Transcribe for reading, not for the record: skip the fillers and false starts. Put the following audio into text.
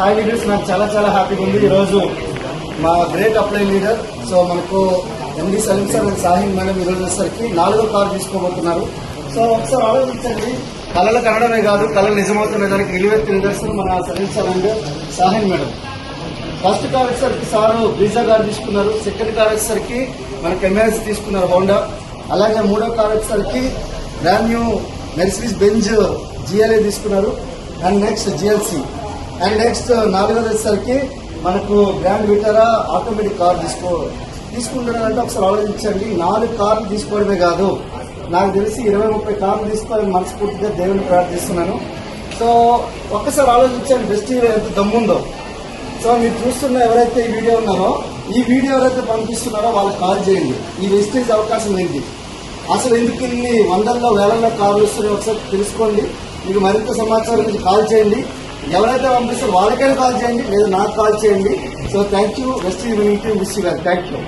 Hi leaders, నాకు చాలా హ్యాపీగా ఉంది. ఈరోజు మా గ్రేట్ అప్లై లీడర్ సో మనకు MD Saleem sir and Sahin madam ఈరోజు వచ్చేసరికి 4వ కారు తీసుకోబోతున్నారు. సో ఒకసారి ఆలోచించండి, కళలు కనడమే కాదు కళలు నిజమవుతున్న దానికి నిలువెత్తి నిదర్శనం మన Saleem sir and Sahin madam. First car వచ్చేసరికి సారు బ్రీజా కార్ తీసుకున్నారు. సెకండ్ కార్ వచ్చేసరికి మనకు ఎంఎస్ తీసుకున్నారు హోండా. అలాగే 3వ కార్ వచ్చేసరికి brand new Mercedes Benz GLA తీసుకున్నారు. And next GLC. And next 4వది వచ్చేసరికి మనకు గ్రాండ్ విటారా ఆటోమేటిక్ కార్ తీసుకుంటున్నారంటే ఒకసారి ఆలోచించండి. 4 కార్లు తీసుకోవడమే కాదు, నాకు తెలిసి 20-30 కార్లు తీసుకోవాలని మనస్ఫూర్తిగా దేవుని ప్రార్థిస్తున్నాను. సో ఒక్కసారి ఆలోచించండి, వెస్టీజ్ ఎంత దమ్ముందో. సో మీరు చూస్తున్న ఎవరైతే ఈ వీడియో ఉన్నారో, ఈ వీడియో ఎవరైతే పంపిస్తున్నారో వాళ్ళకి కాల్ చేయండి. ఈ వెస్టీజ్ అవకాశం ఏంటి, అసలు ఎందుకు ఇన్ని వందల్లో వేలల్లో కార్లు వస్తున్నాయో ఒకసారి తెలుసుకోండి. మీకు మరింత సమాచారం గురించి కాల్ చేయండి. ఎవరైతే పంపిస్తారో వాళ్ళకైనా కాల్ చేయండి, లేదా నాకు కాల్ చేయండి. So thank you. Vestige winning team wish you. Thank you.